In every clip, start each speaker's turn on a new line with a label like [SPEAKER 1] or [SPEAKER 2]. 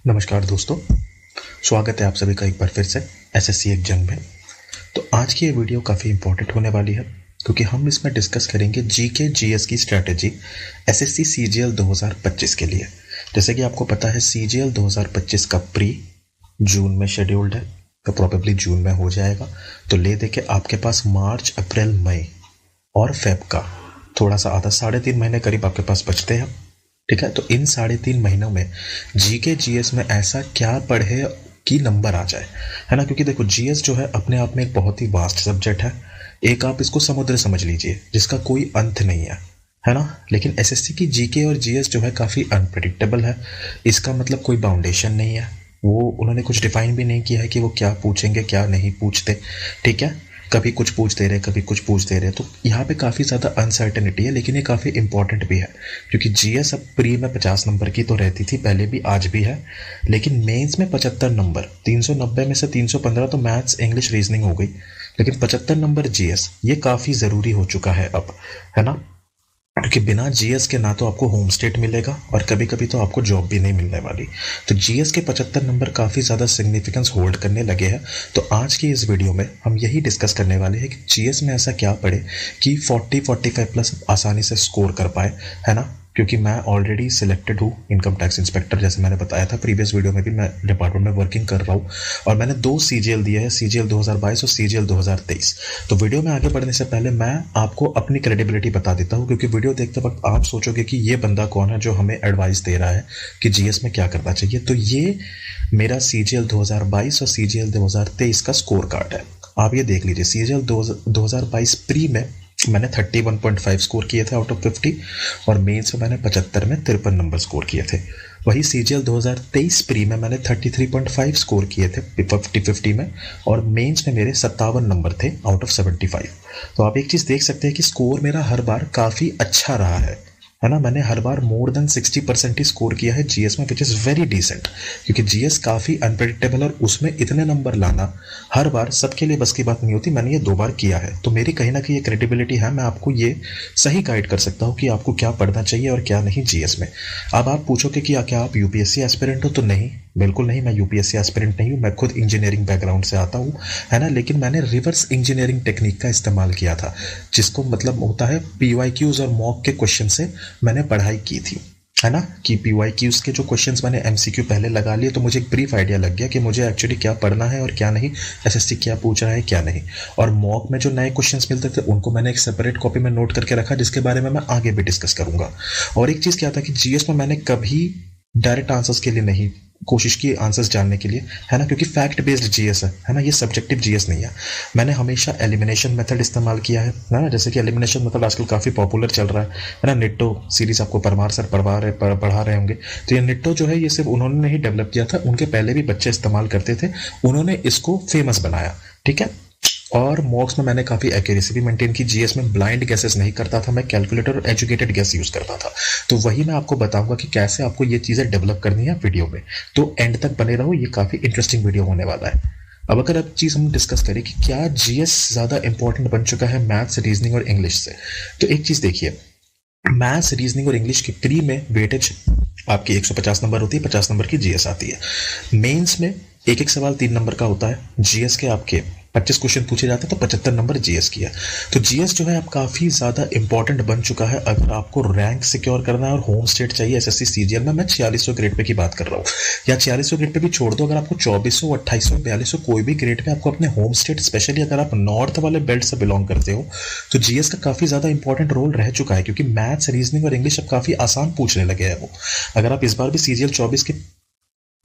[SPEAKER 1] नमस्कार दोस्तों, स्वागत है आप सभी का एक बार फिर से एसएससी एग्जाम में। तो आज की ये वीडियो काफ़ी इंपॉर्टेंट होने वाली है क्योंकि हम इसमें डिस्कस करेंगे जीके जीएस की स्ट्रैटेजी एसएससी सीजीएल 2025 के लिए। जैसे कि आपको पता है सीजीएल 2025 का प्री जून में शेड्यूल्ड है, तो प्रॉबेबली जून में हो जाएगा। तो ले दे के आपके पास मार्च, अप्रैल, मई और फेब का थोड़ा सा आधा 3.5 महीने करीब आपके पास बचते हैं। ठीक है, तो इन 3.5 महीनों में जीके जीएस में ऐसा क्या पढ़े कि नंबर आ जाए, है ना। क्योंकि देखो जीएस जो है अपने आप में एक बहुत ही वास्ट सब्जेक्ट है। एक आप इसको समुद्र समझ लीजिए जिसका कोई अंत नहीं है ना। लेकिन एसएससी की जीके और जीएस जो है काफ़ी अनप्रेडिक्टेबल है। इसका मतलब कोई बाउंडेशन नहीं है, वो उन्होंने कुछ डिफाइन भी नहीं किया है कि वो क्या पूछेंगे क्या नहीं पूछते। ठीक है, कभी कुछ पूछ दे रहे कभी कुछ पूछ दे रहे, तो यहाँ पे काफ़ी ज़्यादा अनसर्टेनिटी है। लेकिन ये काफ़ी इंपॉर्टेंट भी है क्योंकि जीएस अब प्री में 50 नंबर की तो रहती थी, पहले भी आज भी है। लेकिन मेंस में 75 नंबर, 390 में से 315 तो मैथ्स इंग्लिश रीजनिंग हो गई, लेकिन 75 नंबर जीएस ये काफ़ी ज़रूरी हो चुका है अब, है ना। क्योंकि बिना जीएस के ना तो आपको होम स्टेट मिलेगा और कभी कभी तो आपको जॉब भी नहीं मिलने वाली। तो जीएस के 75 नंबर काफ़ी ज़्यादा सिग्निफिकेंस होल्ड करने लगे हैं। तो आज की इस वीडियो में हम यही डिस्कस करने वाले हैं कि जीएस में ऐसा क्या पढ़े कि 40-45 प्लस आसानी से स्कोर कर पाए, है ना। क्योंकि मैं ऑलरेडी सिलेक्टेड हूँ इनकम टैक्स इंस्पेक्टर, जैसे मैंने बताया था प्रीवियस वीडियो में भी, मैं डिपार्टमेंट में वर्किंग कर रहा हूँ और मैंने 2 सीजीएल दिए हैं, सीजीएल 2022 और सीजीएल 2023। तो वीडियो में आगे बढ़ने से पहले मैं आपको अपनी क्रेडिबिलिटी बता देता हूँ, क्योंकि वीडियो देखते वक्त आप सोचोगे कि ये बंदा कौन है जो हमें एडवाइस दे रहा है कि जीएस में क्या करना चाहिए। तो ये मेरा सीजीएल 2022 और सीजीएल 2023 का स्कोर कार्ड है, आप ये देख लीजिए। सीजीएल 2022 प्री में मैंने 31.5 स्कोर किए थे आउट ऑफ 50 और मेंस में मैंने 75 में 53 नंबर स्कोर किए थे। वही सीजीएल 2023 प्री में मैंने 33.5 स्कोर किए थे 50 में और मेंस में मेरे 57 नंबर थे आउट ऑफ 75। तो आप एक चीज़ देख सकते हैं कि स्कोर मेरा हर बार काफ़ी अच्छा रहा है ना। मैंने हर बार मोर देन 60% ही स्कोर किया है जीएस में, विच इज़ वेरी डिसेंट। क्योंकि जीएस काफ़ी अनप्रेडिक्टेबल और उसमें इतने नंबर लाना हर बार सबके लिए बस की बात नहीं होती। मैंने ये 2 बार किया है, तो मेरी कहीं ना कहीं ये क्रेडिबिलिटी है, मैं आपको ये सही गाइड कर सकता हूँ कि आपको क्या पढ़ना चाहिए और क्या नहीं जीएस में। अब आप पूछोगे कि क्या आप यूपीएससी एस्पिरेंट हो, तो नहीं, बिल्कुल नहीं, मैं यूपीएससी एस्पिरेंट नहीं हूँ। मैं खुद इंजीनियरिंग बैकग्राउंड से आता हूँ, है ना। लेकिन मैंने रिवर्स इंजीनियरिंग टेक्निक का इस्तेमाल किया था, जिसको मतलब होता है पीवाईक्यूज और मॉक के क्वेश्चन से मैंने पढ़ाई की थी, है ना। कि पीवाईक्यूज के जो क्वेश्चंस मैंने एमसीक्यू पहले लगा लिए, तो मुझे एक ब्रीफ आइडिया लग गया कि मुझे एक्चुअली क्या पढ़ना है और क्या नहीं, एसएससी क्या पूछ रहा है क्या नहीं। और मॉक में जो नए क्वेश्चंस मिलते थे उनको मैंने एक सेपरेट कॉपी में नोट करके रखा, जिसके बारे में मैं आगे भी डिस्कस करूंगा। और एक चीज़ क्या था कि जीएस में मैंने कभी डायरेक्ट आंसर्स के लिए नहीं कोशिश की आंसर्स जानने के लिए, है ना, क्योंकि फैक्ट बेस्ड जीएस है ना, ये सब्जेक्टिव जीएस नहीं है। मैंने हमेशा एलिमिनेशन मेथड इस्तेमाल किया है ना। जैसे कि एलिमिनेशन मेथड आजकल काफ़ी पॉपुलर चल रहा है ना। निट्टो सीरीज आपको परमार सर पढ़ा रहे होंगे। तो ये निट्टो जो है ये सिर्फ उन्होंने नहीं डेवलप किया था, उनके पहले भी बच्चे इस्तेमाल करते थे, उन्होंने इसको फेमस बनाया। ठीक है, और मॉक्स में मैंने काफ़ी एक्यूरेसी भी मेंटेन की। जीएस में ब्लाइंड गैसेस नहीं करता था मैं, कैलकुलेटर और एजुकेटेड गैस यूज़ करता था। तो वही मैं आपको बताऊंगा कि कैसे आपको ये चीज़ें डेवलप करनी है वीडियो में। तो एंड तक बने रहो, ये काफ़ी इंटरेस्टिंग वीडियो होने वाला है। अब अगर अब चीज़ हम डिस्कस करें कि क्या जीएस ज़्यादा इंपॉर्टेंट बन चुका है मैथ्स, रीजनिंग और इंग्लिश से, तो एक चीज़ देखिए, मैथ्स, रीजनिंग और इंग्लिश की प्री में वेटेज आपकी 150 नंबर होती है, 50 नंबर की जीएस आती है। मेंस में एक एक सवाल 3 नंबर का होता है। जीएस के आपके 25 क्वेश्चन पूछे जाते हैं, तो 75 नंबर जीएस की है। तो जीएस जो है अब काफ़ी ज़्यादा इंपॉर्टेंट बन चुका है अगर आपको रैंक सिक्योर करना है और होम स्टेट चाहिए एसएससी सीजीएल में। मैं 4600 ग्रेड पे की बात कर रहा हूँ, या 4600 ग्रेड पे भी छोड़ दो, अगर आपको 2400, 2800, 4200 कोई भी ग्रेड पे आपको अपने होम स्टेट, स्पेशली अगर आप नॉर्थ वाले बेल्ट से बिलोंग करते हो, तो जीएस का काफ़ी ज़्यादा इंपॉर्टेंट रोल रह चुका है। क्योंकि मैथ्स, रीजनिंग और इंग्लिश अब काफ़ी आसान पूछने लगे हैं वो। अगर आप इस बार भी सीजीएल 24 के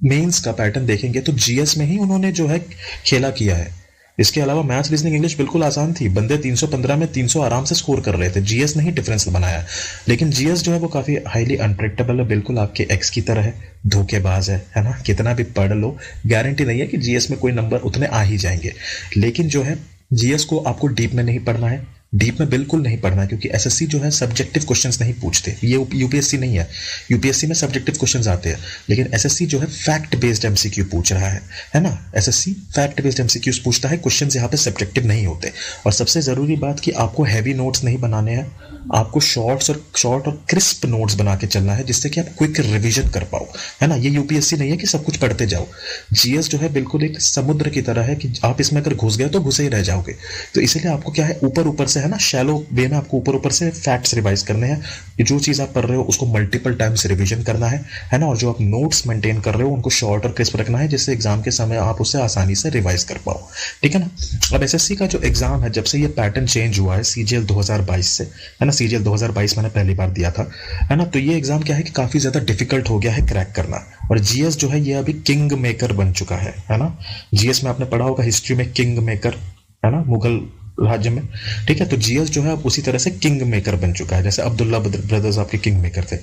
[SPEAKER 1] मेंस का पैटर्न देखेंगे तो जीएस में ही उन्होंने जो है खेला किया है। इसके अलावा मैथ्स, रीजनिंग, इंग्लिश बिल्कुल आसान थी, बंदे 315 में 300 आराम से स्कोर कर रहे थे। जीएस ने ही डिफरेंस बनाया। लेकिन जीएस जो है वो काफ़ी हाईली अनप्रेडिक्टेबल है, बिल्कुल आपके एक्स की तरह है, धोखेबाज है ना। कितना भी पढ़ लो, गारंटी नहीं है कि जीएस में कोई नंबर उतने आ ही जाएंगे। लेकिन जो है जीएस को आपको डीप में नहीं पढ़ना है, डीप में बिल्कुल नहीं पढ़ना है, क्योंकि एसएससी जो है सब्जेक्टिव क्वेश्चंस नहीं पूछते, ये यूपीएससी नहीं है। यूपीएससी में सब्जेक्टिव क्वेश्चंस आते हैं, लेकिन एसएससी जो है फैक्ट बेस्ड एमसीक्यू पूछ रहा है ना। एसएससी फैक्ट बेस्ड एमसीक्यूज पूछता है, क्वेश्चंस यहाँ पे सब्जेक्टिव नहीं होते। और सबसे जरूरी बात कि आपको हैवी नोट्स नहीं बनाने हैं, आपको शॉर्ट और क्रिस्प नोट्स बना के चलना है, जिससे कि आप क्विक रिवीजन कर पाओ, है ना। ये यूपीएससी नहीं है कि सब कुछ पढ़ते जाओ। जीएस जो है बिल्कुल एक समुद्र की तरह है कि आप इसमें अगर घुस गए तो घुसे ही रह जाओगे। तो इसलिए आपको क्या है, ऊपर से है ना, शैलो वे में आपको ऊपर से फैक्ट्स रिवाइज करने हैं। जो चीज आप पढ़ रहे हो उसको मल्टीपल टाइम्स रिवीजन करना है ना। और जो आप नोट्स मेंटेन कर रहे हो उनको शॉर्ट और क्रिस्प रखना है, जिससे एग्जाम के समय आप उसे आसानी से रिवाइज कर पाओ, ठीक है ना। अब एसएससी का जो एग्जाम है, जब से ये पैटर्न चेंज हुआ है सीजीएल 2022 से, है ना, सीजीएल 2022 मैंने पहली बार दिया था, है ना, तो ये एग्जाम क्या है कि काफी ज्यादा डिफिकल्ट हो गया है क्रैक करना। और जीएस जो है ये अभी किंग मेकर बन चुका है ना। जीएस में आपने पढ़ा होगा हिस्ट्री में किंग मेकर, है ना, मुगल राज्य में, ठीक है। तो जीएस जो है अब उसी तरह से किंग मेकर बन चुका है, जैसे अब्दुल्ला ब्रदर्स आपके किंग मेकर थे।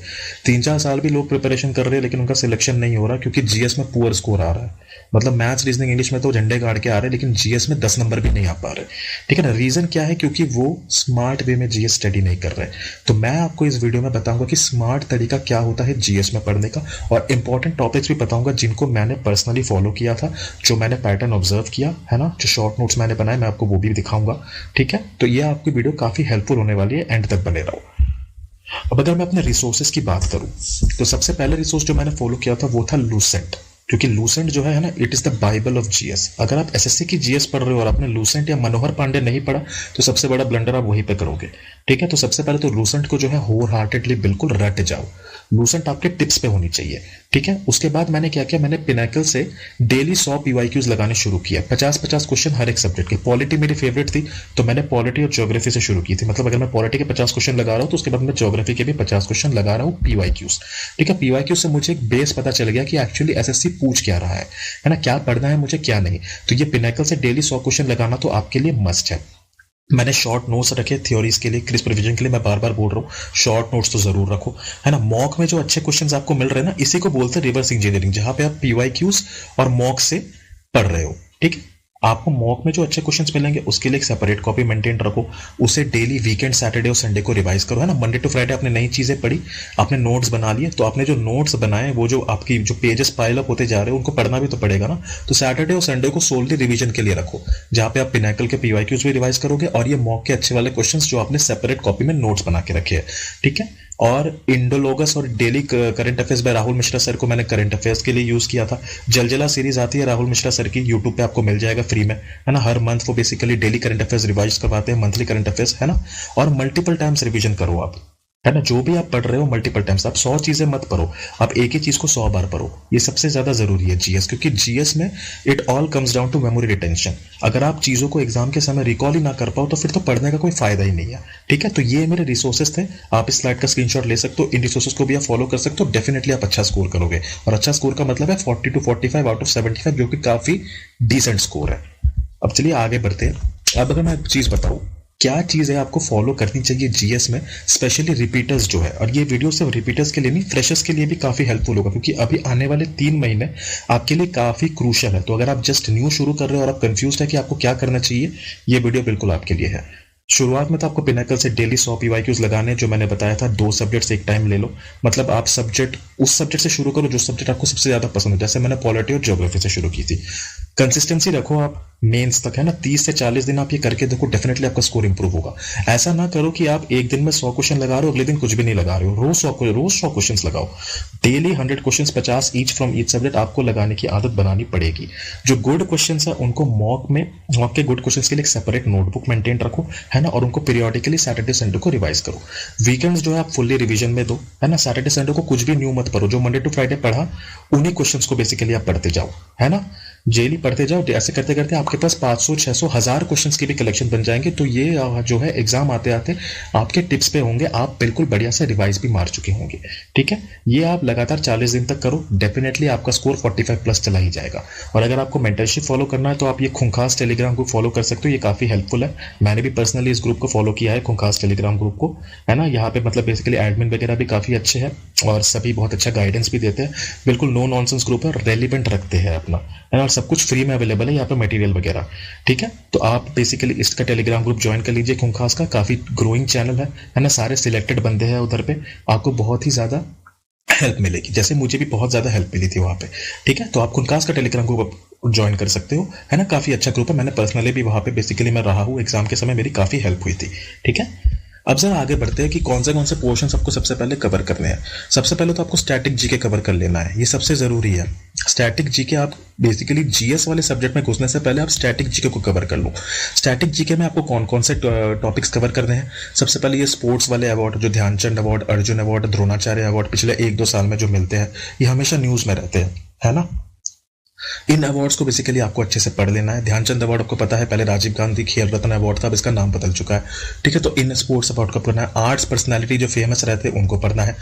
[SPEAKER 1] 3-4 साल भी लोग प्रिपरेशन कर रहे हैं, लेकिन उनका सिलेक्शन नहीं हो रहा, क्योंकि जीएस में पुअर स्कोर आ रहा है। मतलब मैथ्स, रीजनिंग, इंग्लिश में तो झंडे गाड़ के आ रहे हैं, लेकिन जीएस में 10 नंबर भी नहीं आ पा रहे, ठीक है ना। रीजन क्या है, क्योंकि वो स्मार्ट वे में जीएस स्टडी नहीं कर रहे। तो मैं आपको इस वीडियो में बताऊंगा कि स्मार्ट तरीका क्या होता है जीएस में पढ़ने का, और इंपॉर्टेंट टॉपिक्स भी बताऊंगा जिनको मैंने पर्सनली फॉलो किया था, जो मैंने पैटर्न ऑब्जर्व किया, है ना। जो शॉर्ट नोट्स मैंने बनाए मैं आपको वो भी दिखाऊंगा, ठीक है। तो ये आपकी वीडियो काफी हेल्पफुल होने वाली है, एंड तक बने रहो। अब अगर मैं अपने रिसोर्सेज की बात करूं, तो सबसे पहले रिसोर्स जो मैंने फॉलो किया था वो था लूसेंट, क्योंकि लूसेंट जो है ना, it is the Bible of GS. अगर आप एसएससी की जीएस पढ़ रहे हो और आपने लूसेंट या मनोहर पांडे नहीं पढ़ा, तो सबसे बड़ा ब्लंडर आप वहीं पे करोगे, ठीक है। तो सबसे पहले तो लूसेंट को जो है होल हार्टेडली बिल्कुल रट जाओ। लूसेंट आपके टिप्स पे होनी चाहिए, ठीक है। उसके बाद मैंने क्या किया, मैंने पिनाकल से डेली 100 पीवाईक्यूज लगाने शुरू किया, 50-50 क्वेश्चन हर एक सब्जेक्ट के। पॉलिटी मेरी फेवरेट थी, तो मैंने पॉलिटी और ज्योग्राफी से शुरू की थी। मतलब अगर मैं पॉलिटी के 50 क्वेश्चन लगा रहा हूं, तो उसके बाद मैं ज्योग्राफी के भी 50 क्वेश्चन लगा रहा हूं पीवाईक्यूज, ठीक है। पीवाईक्यूज से मुझे एक बेस पता चल गया कि एक्चुअली एसएससी पूछ क्या रहा है ना, क्या पढ़ना है मुझे क्या नहीं। तो ये पिनाकल से डेली 100 क्वेश्चन लगाना तो आपके लिए मस्ट है। मैंने शॉर्ट नोट्स रखे थ्योरीज के लिए, क्रिस्प रिवीजन के लिए। मैं बार बार बोल रहा हूँ, शॉर्ट नोट्स तो जरूर रखो, है ना। मॉक में जो अच्छे क्वेश्चंस आपको मिल रहे हैं ना, इसी को बोलते हैं रिवर्स इंजीनियरिंग, जहां पे आप पीवाईक्यूज और मॉक से पढ़ रहे हो, ठीक है। आपको मॉक में जो अच्छे क्वेश्चंस मिलेंगे उसके लिए एक सेपरेट कॉपी मेंटेन रखो, उसे डेली वीकेंड सैटरडे और संडे को रिवाइज करो, है ना। मंडे टू फ्राइडे आपने नई चीजें पढ़ी, आपने नोट्स बना लिए, तो आपने जो नोट्स बनाए वो जो आपकी जो पेजेस पाइल अप होते जा रहे हैं उनको पढ़ना भी तो पड़ेगा ना। तो सैटरडे और संडे को सोलली रिवीजन के लिए रखो, जहां पे आप पिनाकल के पीवाईक्यूज भी रिवाइज करोगे, और ये मॉक के अच्छे वाले क्वेश्चंस जो आपने सेपरेट कॉपी में नोट्स बना के रखे हैं, ठीक है। और इंडोलोगस और daily current affairs by Rahul Mishra sir को मैंने करंट अफेयर्स के लिए यूज किया था। जलजला सीरीज आती है राहुल मिश्रा सर की, यूट्यूब पे आपको मिल जाएगा फ्री में, है ना। हर मंथ वो basically daily current affairs revise करवाते हैं, मंथली करंट अफेयर्स, है ना। और मल्टीपल टाइम्स रिवीजन करो आप, है ना। जो भी आप पढ़ रहे हो मल्टीपल टाइम्स, आप 100 चीजें मत पढ़ो, आप एक ही चीज को 100 बार पढ़ो। ये सबसे ज्यादा जरूरी है जीएस, क्योंकि जीएस में it all comes down to memory retention. अगर आप चीजों को एग्जाम के समय रिकॉल ही ना कर पाओ, तो फिर तो पढ़ने का कोई फायदा ही नहीं है, ठीक है। तो ये मेरे रिसोर्सेज थे, आप इस स्लाइड का स्क्रीनशॉट ले सकते हो, इन रिसोर्सेज को भी आप फॉलो कर सकते हो। डेफिनेटली आप अच्छा स्कोर करोगे, और अच्छा स्कोर का मतलब है 40 to 45 आउट ऑफ 75, जो कि काफी डिसेंट स्कोर है। अब चलिए आगे बढ़ते हैं। अब अगर मैं एक चीज बताऊं, क्या चीज है आपको फॉलो करनी चाहिए जीएस में, स्पेशली रिपीटर्स जो है। और ये वीडियो सिर्फ रिपीटर्स के लिए नहीं, फ्रेशर्स के लिए भी काफी हेल्पफुल होगा, क्योंकि अभी आने वाले 3 महीने आपके लिए काफी क्रूशियल है। तो अगर आप जस्ट न्यू शुरू कर रहे हो और आप कंफ्यूज है कि आपको क्या करना चाहिए, ये वीडियो बिल्कुल आपके लिए है। शुरुआत में तो आपको पिनाकल से डेली 100 पीवाईक्यूज लगाने, जो मैंने बताया था, 2 सब्जेक्ट्स एक टाइम ले लो। मतलब आप सब्जेक्ट उस सब्जेक्ट से शुरू करो जो सब्जेक्ट आपको सबसे ज्यादा पसंद है, जैसे मैंने पॉलिटी और ज्योग्राफी से शुरू की थी। कंसिस्टेंसी रखो आप मेंस तक, है ना। 30 से 40 दिन आप ये करके देखो, डेफिनेटली आपका स्कोर इंप्रूव होगा। ऐसा ना करो कि आप एक दिन में 100 क्वेश्चन लगा रहे हो, अगले दिन कुछ भी नहीं लगा रहे हो। रोज 100 क्वेश्चन लगाओ, daily 100 question, 50 each from each subject आपको लगाने की आदत बनानी पड़ेगी। जो गुड क्वेश्चन है उनको मॉक के गुड क्वेश्चन के लिए एक सेपरेट नोटबुक मेंटेन रखो, है ना। और उनको पीरियोडिकली सैटरडे संडे को रिवाइज करो। वीकेंड्स जो है आप फुल्ली रिवीजन में दो, है ना। सैटरडे संडे को कुछ भी न्यू मत पढ़ो, जो मंडे टू फ्राइडे पढ़ा उन्हीं क्वेश्चंस को बेसिकली आप पढ़ते जाओ, है ना। डेली पढ़ते जाओ, ऐसे करते करते आपके पास 500, 600, 1000 क्वेश्चंस की भी कलेक्शन बन जाएंगे। तो ये जो है एग्जाम आते आते आपके टिप्स पे होंगे, आप बिल्कुल बढ़िया से रिवाइज भी मार चुके होंगे, ठीक है। ये आप लगातार 40 दिन तक करो, डेफिनेटली आपका स्कोर 45 प्लस चला ही जाएगा। और अगर आपको मेंटरशिप फॉलो करना है, तो आप ये खुंखास टेलीग्राम ग्रुप फॉलो कर सकते हो, ये काफी हेल्पफुल है। मैंने भी पर्सनली इस ग्रुप को फॉलो किया है, खुंखास टेलीग्राम ग्रुप को, है ना। यहाँ पे मतलब बेसिकली एडमिन वगैरह भी काफी अच्छे हैं, और सभी बहुत अच्छा गाइडेंस भी देते हैं। बिल्कुल नो नॉनसेंस ग्रुप है, रेलिवेंट रखते हैं अपना, है ना। और सब कुछ फ्री में अवेलेबल है यहाँ पे मटेरियल वगैरह, ठीक है। तो आप बेसिकली इसका टेलीग्राम ग्रुप ज्वाइन कर लीजिए, खुंखास का काफ़ी ग्रोइंग चैनल है ना, सारे सिलेक्टेड बंदे हैं उधर पे, आपको बहुत ही ज़्यादा हेल्प मिलेगी, जैसे मुझे भी बहुत ज़्यादा हेल्प मिली थी वहाँ पे, ठीक है। तो आप खुंखास का टेलीग्राम ग्रुप ज्वाइन कर सकते हो, है ना, काफ़ी अच्छा ग्रुप है, मैंने पर्सनली भी वहाँ पे बेसिकली मैं रहा हूँ, एग्जाम के समय मेरी काफ़ी हेल्प हुई थी, ठीक है। अब जरा आगे बढ़ते हैं कि कौन से पोर्शन आपको सबसे पहले कवर करने हैं। सबसे पहले तो आपको स्टैटिक जीके कवर कर लेना है, ये सबसे जरूरी है। स्टैटिक जीके आप बेसिकली जीएस वाले सब्जेक्ट में घुसने से पहले आप स्टैटिक जीके को कवर कर लो। स्टैटिक जीके में आपको कौन कौन से टॉपिक्स कवर करने हैं। सबसे पहले ये स्पोर्ट्स वाले अवार्ड, जो Dhyanchand award, Arjun award, Dronacharya award पिछले 1-2 साल में जो मिलते हैं, ये हमेशा न्यूज में रहते हैं, है ना। इन अवार्ड्स को बेसिकली आपको अच्छे से पढ़ लेना है। ध्यानचंद अवार्ड आपको पता है, पहले राजीव गांधी खेल रत्न अवार्ड था, अब इसका नाम बदल चुका है, ठीक है। तो इन स्पोर्ट्स अवार्ड को पढ़ना है। आर्ट्स पर्सनालिटी जो फेमस रहते हैं उनको पढ़ना है।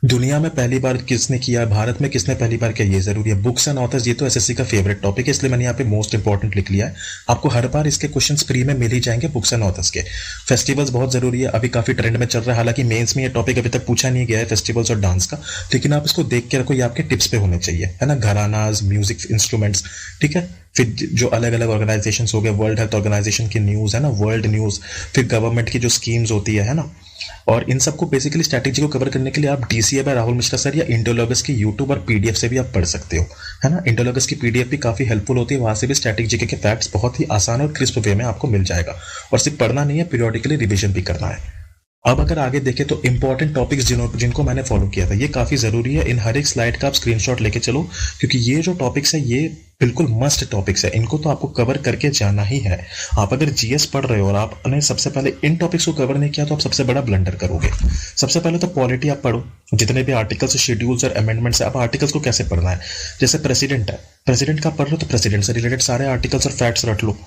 [SPEAKER 1] दुनिया में पहली बार किसने किया, भारत में किसने पहली बार किया, ये जरूरी है। बुक्स एंड ऑथर्स, ये तो एसएससी का फेवरेट टॉपिक है, इसलिए मैंने यहाँ पे मोस्ट इंपॉर्टेंट लिख लिया है। आपको हर बार इसके क्वेश्चंस फ्री में मिल ही जाएंगे बुक्स एंड ऑथर्स के। फेस्टिवल्स बहुत जरूरी है, अभी काफी ट्रेंड में चल रहा है, हालांकि मेंस में ये टॉपिक अभी तक पूछा नहीं गया है, फेस्टिवल्स और डांस का, लेकिन आप इसको देख के रखो, ये आपके टिप्स पे होने चाहिए, है ना। घरानाज, म्यूजिक इंस्ट्रूमेंट्स, ठीक है। फिर जो अलग अलग ऑर्गेनाइजेशंस हो गए, वर्ल्ड हेल्थ ऑर्गेनाइजेशन की न्यूज, है ना, वर्ल्ड न्यूज, फिर गवर्नमेंट की जो स्कीम्स होती है ना। और इन सबको बेसिकली स्ट्रैटेजी को कवर करने के लिए आप DCA by Rahul Mishra sir या इंडोलॉगस की यूट्यूब और पीडीएफ से भी आप पढ़ सकते हो, है ना। इंडोलॉगस की पीडीएफ भी काफी हेल्पफुल होती है, वहां से भी स्ट्रैटेजी के फैक्ट्स बहुत ही आसान और क्रिस्प वे में आपको मिल जाएगा। और सिर्फ पढ़ना नहीं है, पीरियोडिकली रिविजन भी करना है। अब अगर आगे देखें तो इंपॉर्टेंट टॉपिक्स जिनको मैंने फॉलो किया था, ये काफी जरूरी है। इन हर एक स्लाइड का आप स्क्रीनशॉट लेके चलो, क्योंकि ये जो टॉपिक्स है ये बिल्कुल मस्ट टॉपिक्स है, इनको तो आपको कवर करके जाना ही है। आप अगर जीएस पढ़ रहे हो और आपने सबसे पहले इन टॉपिक्स को कवर नहीं किया तो आप सबसे बड़ा ब्लंडर करोगे। सबसे पहले तो पॉलिटी आप पढ़ो, जितने भी आर्टिकल्स, शेड्यूल्स और अमेंडमेंट्स है। आप आर्टिकल्स को कैसे पढ़ना है, जैसे प्रेसिडेंट है, प्रेसिडेंट का पढ़ रहे हो तो प्रेसिडेंट से रिलेटेड सारे आर्टिकल्स और फैक्ट्स रट लो।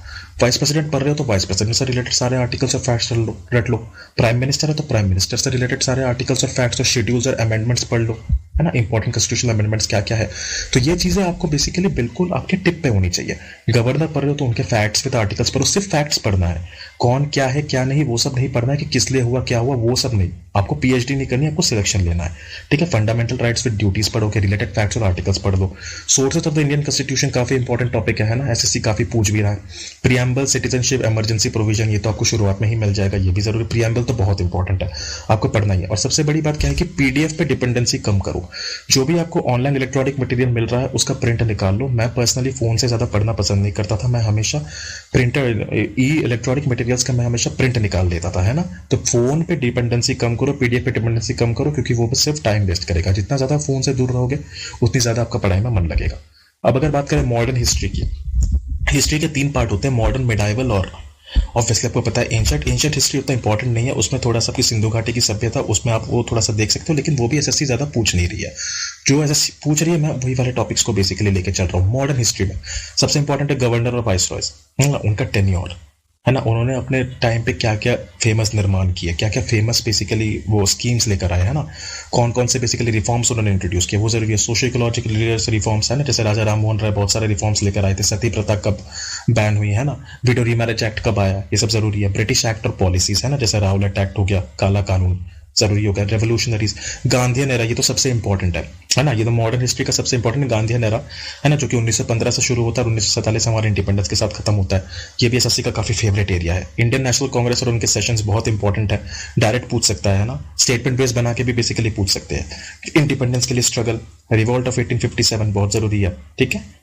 [SPEAKER 1] वाइस प्रेसिडेंट पढ़ रहे हो तो वाइस प्रेसिडेंट से रिलेटेड सारे आर्टिकल्स और फैक्ट्स रट लो। प्राइम मिनिस्टर है तो प्राइम मिनिस्टर से रिलेटेड सारे आर्टिकल्स और फैक्ट्स और शेड्यूल्स और अमेंडमेंट्स पढ़ लो, है ना। इंपॉर्टेंट कॉन्स्टिट्यूशनल अमेंडमेंट्स क्या क्या है, तो ये चीजें आपको बेसिकली बिल्कुल आपके टिप पे होनी चाहिए। गवर्नर पढ़ रहे हो तो उनके फैक्ट्स विद आर्टिकल्स पर, सिर्फ फैक्ट्स पढ़ना है, कौन क्या है क्या नहीं वो सब नहीं पढ़ना है, कि किस लिए हुआ क्या हुआ वो सब नहीं। आपको पीएचडी नहीं करनी, आपको सिलेक्शन लेना है, ठीक है। फंडामेंटल राइट्स विद ड्यूटीज पढ़ोगे, रिलेटेड फैक्ट्स और आर्टिकल्स पढ़ लो। Sources of the Indian constitution काफी इंपॉर्टेंट टॉपिक है ना, एसएससी काफी पूछ भी रहा है। प्रियम्बल, सिटीजनशिप, इमरजेंसी प्रोविजन, ये तो आपको शुरुआत में ही मिल जाएगा, ये भी जरूरी। प्रियम्बल तो बहुत इंपॉर्टेंट है, आपको पढ़ना ही है। और सबसे बड़ी बात क्या है कि पीडीएफ पे डिपेंडेंसी कम करो। जो भी आपको ऑनलाइन इलेक्ट्रॉनिक मटेरियल मिल रहा है उसका प्रिंट निकाल लो। मैं पर्सनली फोन से ज्यादा पढ़ना पसंद नहीं करता था, मैं हमेशा प्रिंटर इलेक्ट्रॉनिक मटेरियल्स का मैं हमेशा प्रिंट निकाल लेता था, है ना। तो फोन पे डिपेंडेंसी कम करो, पीडीएफ पे डिपेंडेंसी कम करो, क्योंकि वो सिर्फ टाइम वेस्ट करेगा। जितना ज्यादा फोन से दूर रहोगे उतनी ज्यादा आपका पढ़ाई में मन लगेगा। अब अगर बात करें मॉडर्न हिस्ट्री की, हिस्ट्री के 3 पार्ट होते हैं, मॉडर्न, मिडाइवल और ऑब्वियसली आपको पता है एंशिएंट। एंशिएंट हिस्ट्री उतना इंपॉर्टेंट नहीं है, उसमें थोड़ा सा सिंधु घाटी की सभ्यता, उसमें आप वो थोड़ा सा देख सकते हो, लेकिन वो भी एसएससी ज्यादा पूछ नहीं रही है। जो एसएससी पूछ रही है मैं वही वाले टॉपिक्स को बेसिकली लेके चल रहा हूँ। मॉडर्न हिस्ट्री में सबसे इंपॉर्टेंट है गवर्नर और वाइसरॉयज, उनका टेन्योर, है ना। उन्होंने अपने टाइम पे क्या क्या फेमस निर्माण किए, क्या क्या फेमस बेसिकली वो स्कीम्स लेकर आए, है ना। कौन कौन से बेसिकली रिफॉर्म्स उन्होंने इंट्रोड्यूस किए, वो जरूरी है। सोशो इकोलॉजिकल रिफॉर्म्स है ना, जैसे राजा राम मोहन राय बहुत सारे रिफॉर्म्स लेकर आए थे। सती प्रथा कब बैन हुई, है ना। विडो रीमैरिज एक्ट कब आया, ये सब जरूरी है। ब्रिटिश एक्ट और पॉलिसीज, है ना, जैसे राउलेट एक्ट हो गया, काला कानून जरूरी हो गया। रेवोल्यूशनरीज, गांधीयन एरा, ये तो सबसे इंपॉर्टेंट है ना। ये तो मॉडर्न हिस्ट्री का सबसे इंपॉर्टेंट गांधीयन एरा, है ना, जो कि 1915 से शुरू होता है और 1947 हमारे इंडिपेंडेंस के साथ खत्म होता है। ये भी एसएससी का काफी फेवरेट एरिया है। इंडियन नेशनल कांग्रेस और उनके सेशंस बहुत इंपॉर्टेंट है, डायरेक्ट पूछ सकता है ना। स्टेटमेंट बेस बना के भी बेसिकली पूछ सकते हैं। इंडिपेंडेंस के लिए स्ट्रगल, रिवॉल्ट ऑफ 1857 बहुत जरूरी है, ठीक है।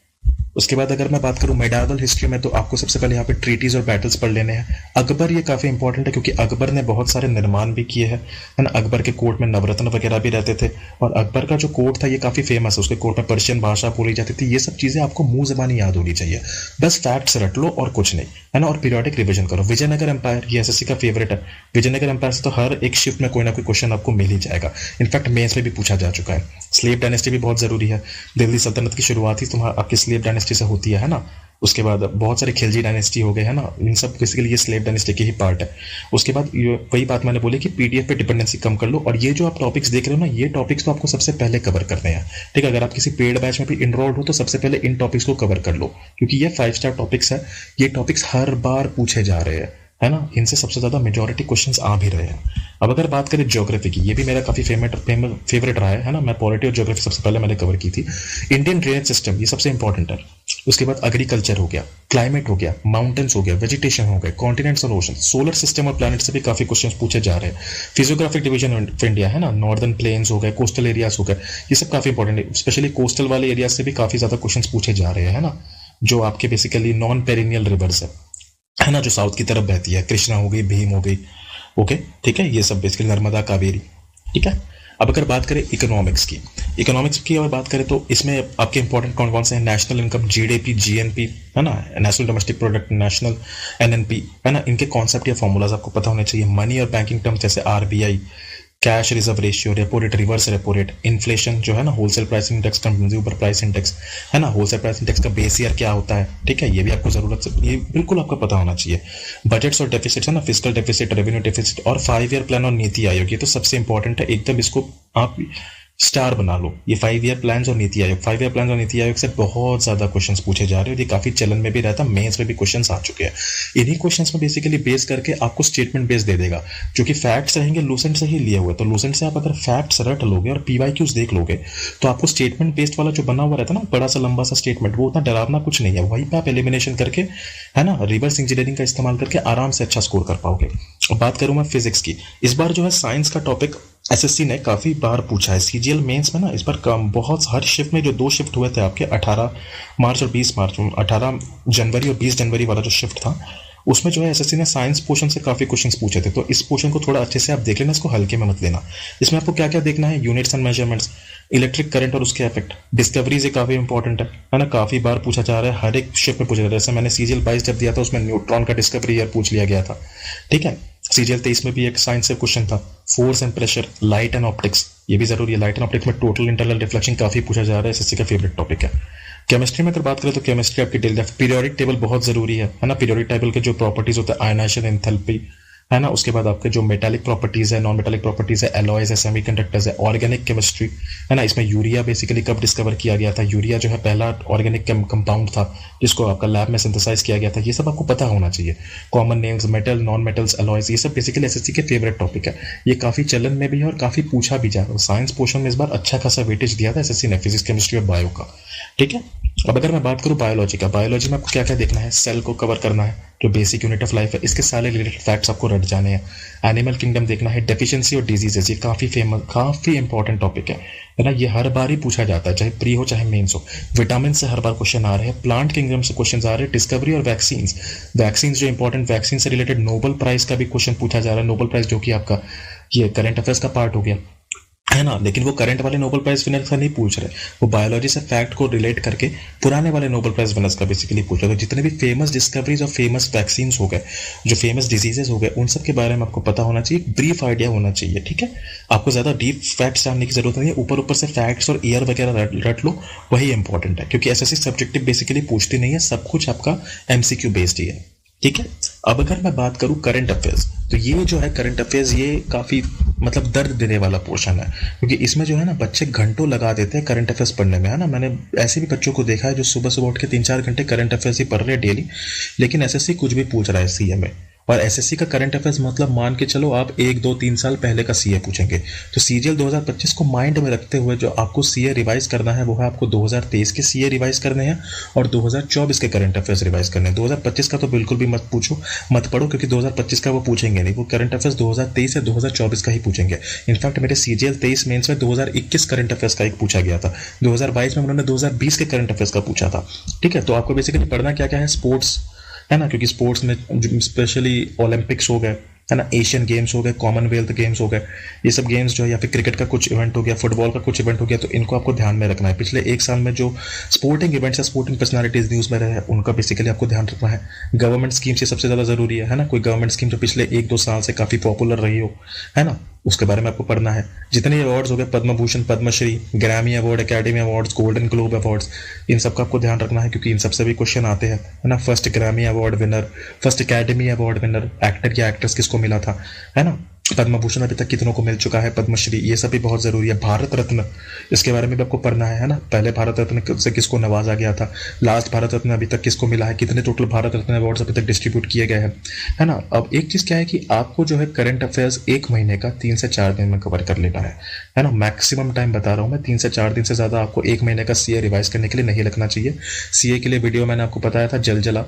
[SPEAKER 1] उसके बाद अगर मैं बात करूं मेडावल हिस्ट्री में, तो आपको सबसे पहले यहाँ पे ट्रीटीज और बैटल्स पढ़ लेने हैं। अकबर ये काफी इंपॉर्टेंट है, क्योंकि अकबर ने बहुत सारे निर्माण भी किए हैं, है ना। अकबर के कोर्ट में नवरत्न वगैरह भी रहते थे, और अकबर का जो कोर्ट था ये काफी फेमस है। उसके कोर्ट में पर्शियन भाषा बोली जाती थी। ये सब चीजें आपको मुंह जबानी याद होनी चाहिए, बस फैक्ट्स रट लो और कुछ नहीं, है ना। और पीरियोडिक रिविजन करो। विजयनगर एम्पायर, ये एसएससी का फेवरेट है। विजयनगर एम्पायर से तो हर एक शिफ्ट में कोई ना कोई क्वेश्चन आपको मिल ही जाएगा, इनफैक्ट मेंस में भी पूछा जा चुका है। स्लेव डायनेस्टी भी बहुत जरूरी है। दिल्ली सल्तनत की शुरुआत ही तुम्हारा आपकी स्लेव डायनेस्टी से होती है ना। उसके बाद बहुत सारे खिलजी डायनेस्टी हो गए, है ना। इन सब बेसिकली ये स्लेव डायनेस्टी की ही पार्ट है। उसके बाद वही बात मैंने बोली कि पीडीएफ पे डिपेंडेंसी कम कर लो। और ये जो आप टॉपिक्स देख रहे हो ना, ये टॉपिक्स तो आपको सबसे पहले कवर करने हैं, ठीक है। अगर आप किसी पेड बैच में भी इनरोल्ड हो तो सबसे पहले इन टॉपिक्स को कवर कर लो, क्योंकि ये 5 स्टार टॉपिक्स है। ये टॉपिक्स हर बार पूछे जा रहे हैं, है ना। इनसे सबसे ज्यादा मेजोरिटी क्वेश्चंस आ भी रहे हैं। अब अगर बात करें ज्योग्राफी की, ये भी मेरा काफी फेवरेट रहा है ना। मैं पॉलिटी और ज्योग्राफी सबसे पहले मैंने कवर की थी। इंडियन ड्रेनेज सिस्टम, ये सबसे इंपॉर्टेंट है। उसके बाद एग्रीकल्चर हो गया, क्लाइमेट हो गया, माउंटेन्स हो गया, वेजिटेशन हो गया, कॉन्टिनेंट्स और ओशन, सोलर सिस्टम और प्लैनेट से भी काफी क्वेश्चंस पूछे जा रहे हैं। फिजियोग्राफिक डिवीजन ऑफ इंडिया है ना, नॉर्दर्न प्लेन्स हो गए, कोस्टल एरियाज हो गए, ये सब काफी इंपॉर्टेंट है। स्पेशली कोस्टल वाले एरिया से भी काफी ज्यादा क्वेश्चंस पूछे जा रहे हैं, है ना, जो आपके बेसिकली नॉन पेरिनियल रिवर्स है ना, जो साउथ की तरफ बहती है, कृष्णा हो गई, भीम हो गई, ओके, ठीक है, ये सब बेसिकली नर्मदा, कावेरी, ठीक है। अब अगर बात करें इकोनॉमिक्स की अगर बात करें तो इसमें आपके इंपॉर्टेंट कौन कौन से हैं? नेशनल इनकम, जीडीपी, जीएनपी, है ना, national domestic product, national NNP, है ना, इनके कॉन्सेप्ट या फॉर्मूलाज आपको पता होने चाहिए। मनी और बैंकिंग टर्म्स जैसे RBI, cash reserve ratio, repo rate, reverse repo rate, inflation जो है ना, wholesale price index, consumer price index, है ना, होलसेल प्राइस इंडेक्स का बेस ईयर क्या होता है, ठीक है, ये भी आपको जरूरत से, ये बिल्कुल आपको पता होना चाहिए। बजट्स और डेफिसिट है ना, फिस्कल डेफिसिट, रेवेन्यू डेफिसिट और 5 ईयर प्लान और नीति आयोग, ये तो सबसे इंपॉर्टेंट है एकदम, इसको आप स्टार बना लो। ये 5 ईयर प्लान और नीति आयोग, 5 ईयर प्लान और नीति आयोग से बहुत ज्यादा क्वेश्चंस पूछे जा रहे हैं, ये काफी चलन में भी रहता है, मेंस में भी क्वेश्चंस आ चुके हैं। इन्हीं क्वेश्चंस में बेसिकली बेस करके आपको स्टेटमेंट बेस दे देगा, जो कि फैक्ट्स रहेंगे लूसेंट से ही लिए हुए। तो लूसेंट से आप अगर फैक्ट्स रट लोगे और पीवाईक्यूज देख लोगे तो आपको स्टेटमेंट बेस्ड वाला जो बना हुआ रहता है ना, बड़ा सा लंबा सा स्टेटमेंट, वो उतना डरावना कुछ नहीं है। वहीं पे आप एलिमिनेशन करके, है ना, रिवर्स इंजीनियरिंग का इस्तेमाल करके आराम से अच्छा स्कोर कर पाओगे। अब बात करूं मैं फिजिक्स की, इस बार जो है साइंस का टॉपिक एसएससी ने काफी बार पूछा है। सीजीएल मेंस में ना इस बार बहुत हर शिफ्ट में जो 2 शिफ्ट हुए थे आपके 18 मार्च और 20 मार्च, 18 जनवरी और 20 जनवरी वाला जो शिफ्ट था, उसमें जो है एसएससी ने साइंस पोर्शन से काफी क्वेश्चंस पूछे थे। तो इस पोर्शन को थोड़ा अच्छे से आप देख लेना, इसको हल्के में मत लेना। इसमें आपको क्या क्या देखना है? Units and measurements, electric current और उसके इफेक्ट, डिस्कवरीज ये काफी इंपॉर्टेंट है ना, काफी बार पूछा जा रहा है, हर एक शिफ्ट में पूछा जा रहा है। जैसे मैंने सीजीएल 22 जब दिया था उसमें न्यूट्रॉन का डिस्कवरी ईयर पूछ लिया गया था, ठीक है। सीजीएल 23 में भी एक साइंस से क्वेश्चन था, force and pressure, light and optics, ये भी जरूरी है। लाइट एंड ऑप्टिक्स में टोटल इंटरनल रिफ्लेक्शन काफी पूछा जा रहा है, एसएससी का फेवरेट टॉपिक है। केमिस्ट्री में अगर बात करें तो केमिस्ट्री आपकी डेली पीरियोडिक टेबल बहुत जरूरी है ना, पीरियोडिक टेबल के जो प्रॉपर्टीज होते हैं, आयनाइजेशन, एंथैल्पी, है ना, उसके बाद आपके जो मेटालिक प्रॉपर्टीज है, नॉन मेटालिक प्रॉपर्टीज है, एलॉयज है, सेमीकंडक्टर्स है, ऑर्गेनिक केमिस्ट्री, है ना, इसमें यूरिया बेसिकली कब डिस्कवर किया गया था, यूरिया जो है पहला ऑर्गेनिक कंपाउंड था जिसको आपका लैब में सिंथेसाइज किया गया था, ये सब आपको पता होना चाहिए। Common names, metal, non metals, alloys, ये सब बेसिकली एसएससी के फेवरेट टॉपिक है, ये काफी चलन में भी है और काफी पूछा भी जा रहा है। साइंस पोर्शन में इस बार अच्छा खासा वेटेज दिया था एसएससी ने, फिजिक्स, केमिस्ट्री और बायो का, ठीक है। अब अगर मैं बात करूं बायोलॉजी का, बायोलॉजी में आपको क्या क्या देखना है? सेल को कवर करना है, जो बेसिक यूनिट ऑफ लाइफ है, इसके सारे रिलेटेड फैक्ट्स आपको रट जाने हैं। एनिमल किंगडम देखना है, डेफिशिएंसी और डिजीजेस, ये काफी फेमस, काफी इंपॉर्टेंट टॉपिक है ना, ये हर बार ही पूछा जाता है, चाहे प्री हो चाहे मेंस हो। विटामिन से हर बार क्वेश्चन आ रहे हैं, प्लांट किंगडम से क्वेश्चन आ रहे हैं, डिस्कवरी और वैक्सीन जो इंपॉर्टेंट वैक्सीन से रिलेटेड नोबेल प्राइज का भी क्वेश्चन पूछा जा रहा है। नोबेल प्राइज जो कि आपका ये करंट अफेयर्स का पार्ट हो गया, है ना, लेकिन वो करंट वाले नोबेल प्राइज विनर्स का नहीं पूछ रहे, वो बायोलॉजी से फैक्ट को रिलेट करके पुराने वाले नोबेल प्राइज विनर्स का बेसिकली पूछ रहे। तो जितने भी फेमस डिस्कवरीज और फेमस वैक्सीन हो गए, जो फेमस डिजीजेस हो गए, उन सब के बारे में आपको पता होना चाहिए, ब्रीफ आइडिया होना चाहिए, ठीक है। आपको ज्यादा डीप फैक्ट्स जानने की जरूरत नहीं है, ऊपर ऊपर से फैक्ट्स और ईयर वगैरह रट लो, वही इंपॉर्टेंट है, क्योंकि एसएससी सब्जेक्टिव बेसिकली पूछती नहीं है, सब कुछ आपका एमसीक्यू बेस्ड ही है, ठीक है। अब अगर मैं बात करूं करंट अफेयर्स, तो ये जो है करंट अफेयर्स, ये काफी मतलब दर्द देने वाला पोर्शन है, क्योंकि इसमें जो है ना बच्चे घंटों लगा देते हैं करंट अफेयर्स पढ़ने में, है ना। मैंने ऐसे भी बच्चों को देखा है जो सुबह सुबह उठ के 3-4 घंटे करंट अफेयर्स ही पढ़ रहे हैं डेली, लेकिन एसएससी कुछ भी पूछ रहा है सीए में। और एसएससी का करंट अफेयर्स मतलब मान के चलो आप 1-2-3 साल पहले का सीए पूछेंगे। तो सीजीएल 2025 को माइंड में रखते हुए जो आपको सीए रिवाइज करना है वो है आपको 2023 के सीए रिवाइज करने हैं और 2024 के करंट अफेयर्स रिवाइज करने हैं। 2025 का तो बिल्कुल भी मत पूछो, मत पढ़ो, क्योंकि 2025 का वो पूछेंगे नहीं, वो करंट अफेयर्स 2023 या 2024 का ही पूछेंगे। इनफैक्ट मेरे सीजीएल 23 मेंस में 2021 करंट अफेयर्स का एक पूछा गया था, 2022 में उन्होंने 2020 के करंट अफेयर्स का पूछा था, ठीक है। तो आपको बेसिकली पढ़ना क्या क्या है? स्पोर्ट्स, है ना, क्योंकि स्पोर्ट्स में स्पेशली ओलंपिक्स हो गए, है ना, एशियन गेम्स हो गए, कॉमनवेल्थ गेम्स हो गए, ये सब गेम्स जो है, या फिर क्रिकेट का कुछ इवेंट हो गया, फुटबॉल का कुछ इवेंट हो गया, तो इनको आपको ध्यान में रखना है। पिछले 1 साल में जो स्पोर्टिंग इवेंट्स या स्पोर्टिंग पर्सनालिटीज न्यूज में रहे हैं, उनका बेसिकली आपको ध्यान रखना है। गवर्नमेंट स्कीम्स ये सबसे ज्यादा जरूरी है ना, कोई गवर्नमेंट स्कीम जो पिछले 1-2 साल से काफी पॉपुलर रही हो, है ना, उसके बारे में आपको पढ़ना है। जितने अवार्ड्स हो गए, Padma Bhushan, Padmashri, Grammy award, academy awards, golden globe awards, इन सब का आपको ध्यान रखना है, क्योंकि इन सबसे भी क्वेश्चन आते हैं, है ना। First Grammy award winner, first academy award winner, actor या एक्ट्रेस किसको मिला था, है ना। पद्म भूषण अभी तक कितनों को मिल चुका है, पद्मश्री, ये सब भी बहुत जरूरी है। भारत रत्न, इसके बारे में भी आपको पढ़ना है ना, पहले भारत रत्न से किसको नवाजा गया था, लास्ट भारत रत्न अभी तक किसको मिला है, कितने टोटल भारत रत्न अवार्ड्स अभी तक डिस्ट्रीब्यूट किए गए हैं, है ना। अब एक चीज क्या है कि आपको जो है करंट अफेयर्स एक महीने का 3 से 4 दिन में कवर कर लेना है ना। मैक्सिमम टाइम बता रहा हूं मैं, 3 से 4 दिन से ज्यादा आपको एक महीने का सीए रिवाइज करने के लिए नहीं लगना चाहिए। सीए के लिए वीडियो मैंने आपको बताया था, जल जला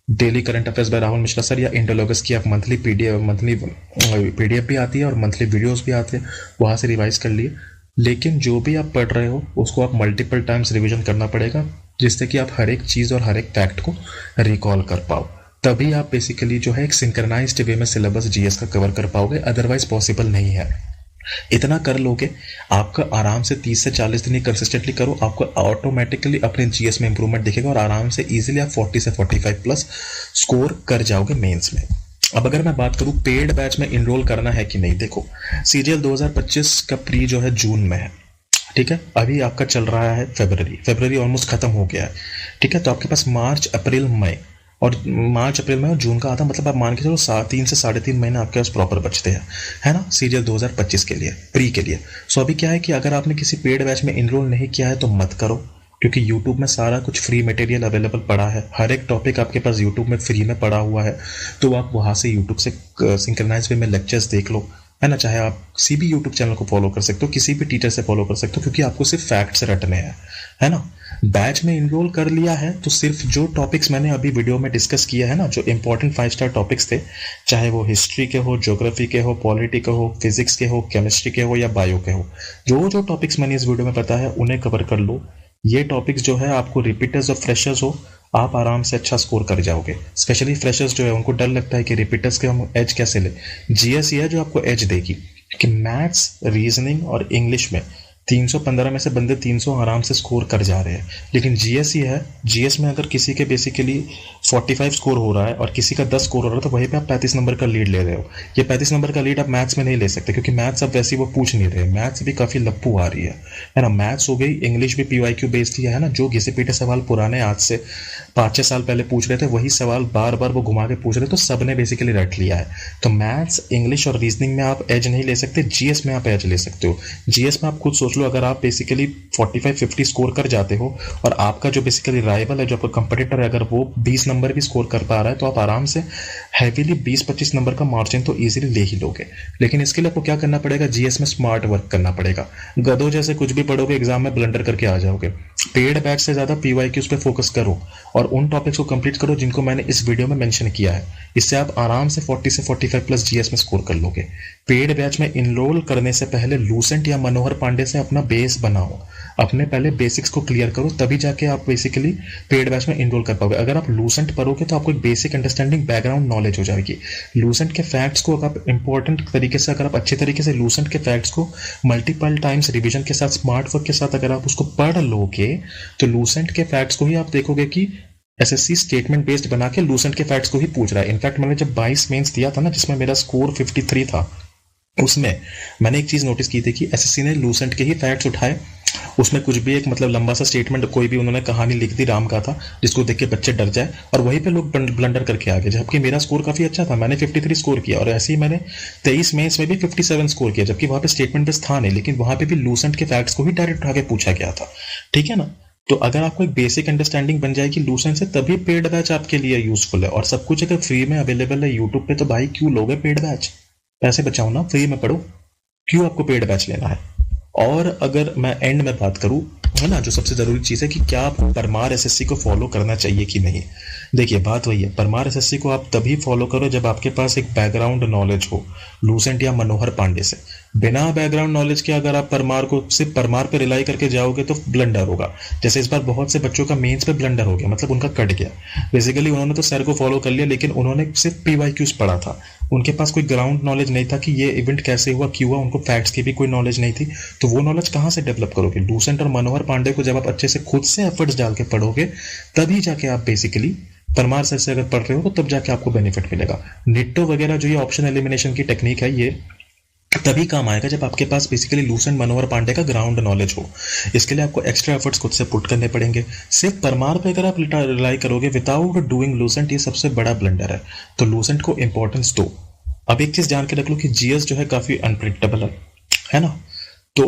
[SPEAKER 1] daily current affairs by Rahul Mishra sir, या इंडोलॉगस की आप मंथली पीडीएफ भी आती है और मंथली वीडियोस भी आते हैं, वहां से रिवाइज कर लिए। लेकिन जो भी आप पढ़ रहे हो उसको आप मल्टीपल टाइम्स रिवीजन करना पड़ेगा, जिससे कि आप हर एक चीज और हर एक फैक्ट को रिकॉल कर पाओ। तभी आप बेसिकली जो है एक सिंक्रनाइज्ड वे में सिलेबस जीएस का कवर कर पाओगे, अदरवाइज पॉसिबल नहीं है। इतना कर लोगे आपका आराम से 30 से 40 दिन कंसिस्टेंटली करो, आपको ऑटोमेटिकली अपने जीएस में इंप्रूवमेंट दिखेगा और आराम से इजीली आप 40 से 45 प्लस स्कोर कर जाओगे मेंस में। अब अगर मैं बात करूं पेड बैच में इनरोल करना है कि नहीं, देखो सीजीएल 2025 का प्री जो है जून में है, ठीक है। अभी आपका चल रहा है फरवरी ऑलमोस्ट खत्म हो गया है, ठीक है। तो आपके पास मार्च अप्रैल मई और जून का आता, मतलब आप मान के चलो 3 से 3.5 महीने आपके पास प्रॉपर बचते हैं, है ना, सीजीएल 2025 के लिए, प्री के लिए। सो अभी क्या है कि अगर आपने किसी पेड बैच में इनरोल नहीं किया है तो मत करो, क्योंकि YouTube में सारा कुछ फ्री मटेरियल अवेलेबल पड़ा है, हर एक टॉपिक आपके पास YouTube में फ्री में पड़ा हुआ है। तो आप वहां से YouTube से सिंक्रोनाइज वे में लेक्चर्स देख लो, है ना। चाहे आप किसी भी YouTube चैनल को फॉलो कर सकते हो, किसी भी टीचर से फॉलो कर सकते हो, क्योंकि आपको सिर्फ फैक्ट्स रटने हैं, है ना। बैच में इनरोल कर लिया है तो सिर्फ जो टॉपिक्स मैंने अभी वीडियो में डिस्कस किया है ना, जो इंपॉर्टेंट 5 स्टार टॉपिक्स थे, चाहे वो हिस्ट्री के हो, ज्योग्राफी के हो, पॉलिटी के हो, फिजिक्स के हो, केमिस्ट्री के हो या बायो के हो, जो टॉपिक्स मैंने इस वीडियो में बताया है उन्हें कवर कर लो। ये टॉपिक्स जो है आपको रिपीटर्स और फ्रेशर्स हो, आप आराम से अच्छा स्कोर कर जाओगे। स्पेशली फ्रेशर्स जो है उनको डर लगता है कि रिपीटर्स के हम एज कैसे ले, जीएस है जो आपको एज देगी, कि मैथ्स, रीजनिंग और इंग्लिश में 315 में से बंदे 300 आराम से स्कोर कर जा रहे हैं। लेकिन जीएस ही है, जीएस में अगर किसी के बेसिकली 45 स्कोर हो रहा है और किसी का 10 स्कोर हो रहा है, तो वहीं पे आप 35 नंबर का लीड ले रहे हो। ये 35 नंबर का लीड आप मैथ्स में नहीं ले सकते, क्योंकि मैथ्स अब वैसे वो पूछ नहीं रहे, मैथ्स भी काफी लप्पू आ रही है ना। मैथ्स हो गई, इंग्लिश भी पीवाईक्यू बेस्ड ही है ना, जो घिसे पीटे सवाल पुराने आज से 5-6 साल पहले पूछ रहे थे, वही सवाल बार बार वो घुमा के पूछ रहे, तो सबने बेसिकली रट लिया है। तो मैथ्स, इंग्लिश और रीजनिंग में आप एज नहीं ले सकते, जीएस में आप एज ले सकते हो। जीएस में आप खुद सोच लो, अगर आप बेसिकली 45-50 स्कोर कर जाते हो और आपका जो बेसिकली राइवल है, जो आपका कंपटीटर है, अगर वो 20 नंबर भी स्कोर कर पा रहा है, तो आप आराम से हैवीली 20-25 नंबर का मार्जिन तो इजीली ले ही लोगे। लेकिन इसके लिए आपको क्या करना पड़ेगा, जीएस में स्मार्ट वर्क करना पड़ेगा। गधों जैसे कुछ भी पढ़ोगे, एग्जाम में ब्लंडर करके आ जाओगे। पेड बैच से ज्यादा पीवाईक्यूज पे फोकस करो और उन टॉपिक्स को कंप्लीट करो जिनको मैंने इस वीडियो में मेंशन किया है। इससे आप आराम से 40 से 45 प्लस जीएस में स्कोर कर लोगे। पेड बैच में इनरोल करने से पहले लूसेंट या मनोहर पांडे से अपना बेस बनाओ, अपने पहले बेसिक्स को क्लियर करो, तभी जाके आप बेसिकली पेड बैच में इनरोल कर पाओगे। अगर आप लूसेंट पढ़ोगे तो आपको एक बेसिक अंडरस्टैंडिंग, बैकग्राउंड नॉलेज हो जाएगी। लूसेंट के फैक्ट्स को अगर आप इंपॉर्टेंट तरीके से, अगर आप अच्छे तरीके से लूसेंट के फैक्ट्स को मल्टीपल टाइम्स रिवीजन के साथ, स्मार्ट वर्क के साथ अगर आप उसको पढ़ लोगे, तो लूसेंट के फैक्ट्स को ही आप देखोगे कि एसएससी स्टेटमेंट बेस्ड बना के लूसेंट के फैक्ट्स को ही पूछ रहा है। इनफैक्ट मैंने जब 22 मेंस दिया था ना, जिसमें मेरा स्कोर 53 था, उसमें मैंने एक चीज नोटिस की थी कि एसएससी ने लूसेंट के ही फैक्ट्स उठाए, उसमें कुछ भी एक मतलब लंबा सा स्टेटमेंट, कोई भी उन्होंने कहानी लिख दी राम का था, जिसको देख के बच्चे डर जाए, और वहीं पे लोग ब्लंडर करके आ गए। जबकि मेरा स्कोर काफी अच्छा था, मैंने 53 स्कोर किया, और ऐसे ही मैंने 23 मेंस में भी 57 स्कोर किया, जबकि वहां पे स्टेटमेंट बेस था नहीं, लेकिन वहां पे भी लूसेंट के फैक्ट्स को ही डायरेक्ट उठा के पूछा गया था, ठीक है ना। तो अगर आपको एक बेसिक अंडरस्टैंडिंग बन जाएगी लूसेंट से, तभी पेड बैच आपके लिए यूजफुल है। और सब कुछ अगर फ्री में अवेलेबल है यूट्यूब पे, तो भाई क्यों लोगे पेड बैच, पैसे बचाओ ना, फ्री में पढ़ो, क्यों आपको पेड बैच लेना है। और अगर मैं एंड में बात करूं, है ना, जो सबसे जरूरी चीज है कि क्या आपको परमार एसएससी को फॉलो करना चाहिए कि नहीं। देखिए बात वही है, परमार एसएससी को आप तभी फॉलो करो जब आपके पास एक बैकग्राउंड नॉलेज हो, लूसेंट या मनोहर पांडे से। बिना बैकग्राउंड नॉलेज के अगर आप परमार को सिर्फ परमार पे रिलाई करके जाओगे तो ब्लंडर होगा। जैसे इस बार बहुत से बच्चों का मेंस पे ब्लंडर हो गया, मतलब उनका कट गया। बेसिकली उन्होंने तो सर को फॉलो कर लिया, लेकिन उन्होंने सिर्फ पीवाईक्यूज पढ़ा था, उनके पास कोई ग्राउंड नॉलेज नहीं था कि ये इवेंट कैसे हुआ, क्यों हुआ, उनको फैक्ट्स की भी कोई नॉलेज नहीं थी। तो वो नॉलेज कहाँ से डेवलप करोगे। लूसेंट और मनोहर पांडे को जब आप अच्छे से खुद से एफर्ट्स डाल के पढ़ोगे, तभी जाके आप बेसिकली परमार सर से अगर पढ़ रहे हो तो तब जाके आपको बेनिफिट मिलेगा। निट्टो वगैरह जो ये ऑप्शन एलिमिनेशन की टेक्निक है, ये तभी काम आएगा जब आपके पास बेसिकली लूसेंट मनोहर पांडे का ग्राउंड नॉलेज हो। इसके लिए आपको एक्स्ट्रा एफर्ट्स खुद से पुट करने पड़ेंगे। सिर्फ परमार पे अगर आप रिलाई करोगे विदाउट डूइंग लूसेंट, ये सबसे बड़ा ब्लंडर है। तो लूसेंट को इंपॉर्टेंस दो, अब एक चीज जान के रख लो कि जीएस जो है काफी अनप्रिडिक्टेबल है ना। तो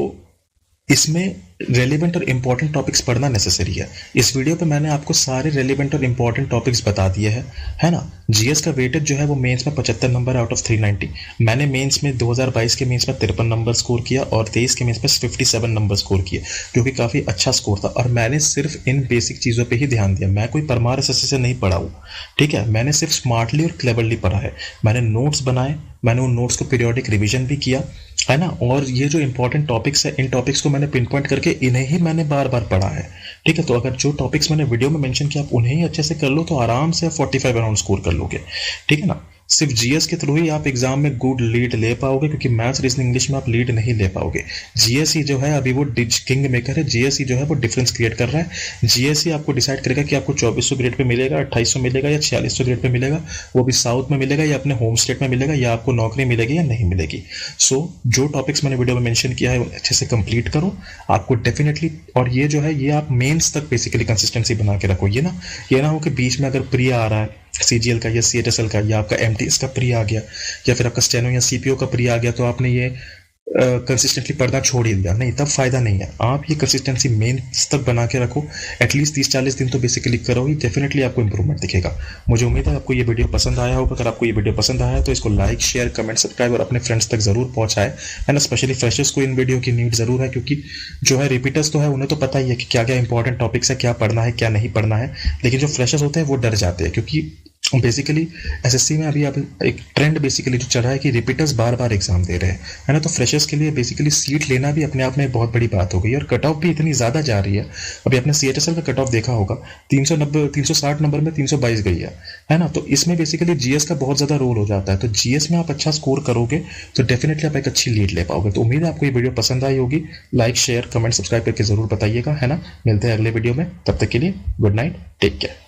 [SPEAKER 1] इसमें रेलिवेंट और इंपॉर्टेंट टॉपिक्स पढ़ना नेसेसरी है। इस वीडियो पे मैंने आपको सारे रेलिवेंट और इंपॉर्टेंट टॉपिक्स बता दिए हैं, है ना। जीएस का वेटेज जो है वो मेंस में 75 नंबर आउट ऑफ 390। मैंने मेंस में 2022 के मेंस में 53 नंबर स्कोर किया और 23 के मेंस में 57 नंबर स्कोर किए, जो कि काफी अच्छा स्कोर था। और मैंने सिर्फ इन बेसिक चीजों पर ही ध्यान दिया, मैं कोई परमार एसएससी से नहीं पढ़ा हूँ, ठीक है। मैंने सिर्फ स्मार्टली और क्लेवरली पढ़ा है। मैंने नोट्स बनाए, मैंने उन नोट्स को पीरियोडिक रिवीजन भी किया, है ना। और ये जो इंपॉर्टेंट टॉपिक्स है, इन टॉपिक्स को मैंने पिन पॉइंट करके इन्हें ही मैंने बार बार पढ़ा है, ठीक है। तो अगर जो टॉपिक्स मैंने वीडियो में मेंशन किया आप उन्हें ही अच्छे से कर लो तो आराम से 45 अराउंड स्कोर कर लोगे, ठीक है ना। सिर्फ जीएस के थ्रू ही आप एग्जाम में गुड लीड ले पाओगे, क्योंकि मैथ्स रीजनिंग इंग्लिश में आप लीड नहीं ले पाओगे। जीएसई जो है अभी वो किंग मेकर है, जीएसई जो है वो डिफरेंस क्रिएट कर रहा है। जीएसई आपको डिसाइड करेगा कि आपको 2400 ग्रेड पे मिलेगा, 2800 मिलेगा या 4600 ग्रेड पे मिलेगा, वो भी साउथ में मिलेगा या अपने होम स्टेट में मिलेगा, या आपको नौकरी मिलेगी या नहीं मिलेगी। सो जो टॉपिक्स मैंने वीडियो में मेंशन किया है अच्छे से कंप्लीट करो, आपको डेफिनेटली। और ये जो है ये आप मेंस तक बेसिकली कंसिस्टेंसी बना के रखो। ये ना हो कि बीच में अगर प्री आ रहा है सीजीएल का या सीएचएसएल का, या आपका एमटीएस का प्री आ गया, या फिर आपका स्टेनो या सीपीओ का प्री आ गया, तो आपने ये कंसिस्टेंटली पढ़ना छोड़ ही दिया, नहीं, तब फायदा नहीं है। आप ये कंसिस्टेंसी मेंस तक बना के रखो, एटलीस्ट 30-40 दिन तो बेसिकली करो ही, डेफिनेटली आपको इंप्रूवमेंट दिखेगा। मुझे उम्मीद है आपको ये वीडियो पसंद आया होगा। अगर आपको ये वीडियो पसंद आया तो इसको लाइक, शेयर, कमेंट, सब्सक्राइब और अपने फ्रेंड्स तक जरूर पहुंचाए, है ना। स्पेशली फ्रेशर्स को इन वीडियो की नीड जरूर है, क्योंकि जो है रिपीटर्स तो है उन्हें तो पता ही है कि क्या क्या इंपॉर्टेंट टॉपिक्स है, क्या पढ़ना है क्या नहीं पढ़ना है, लेकिन जो फ्रेशर्स होते हैं वो डर जाते हैं, क्योंकि बेसिकली एसएससी में अभी अब एक ट्रेंड बेसिकली जो चल रहा है कि रिपीटर्स बार बार एग्जाम दे रहे हैं, है ना। तो फ्रेशर्स के लिए बेसिकली सीट लेना भी अपने आप में बहुत बड़ी बात हो गई, और कट ऑफ भी इतनी ज़्यादा जा रही है। अभी आपने सीएचएसएल का कट ऑफ देखा होगा, 360 नंबर में 322 गई है ना। तो इसमें बेसिकली जीएस का बहुत ज़्यादा रोल हो जाता है। तो जीएस में आप अच्छा स्कोर करोगे तो डेफिनेटली आप एक अच्छी लीड ले पाओगे। तो उम्मीद है आपको ये वीडियो पसंद आई होगी। लाइक, शेयर, कमेंट, सब्सक्राइब करके जरूर बताइएगा, है ना। मिलते हैं अगले वीडियो में, तब तक के लिए गुड नाइट, टेक केयर।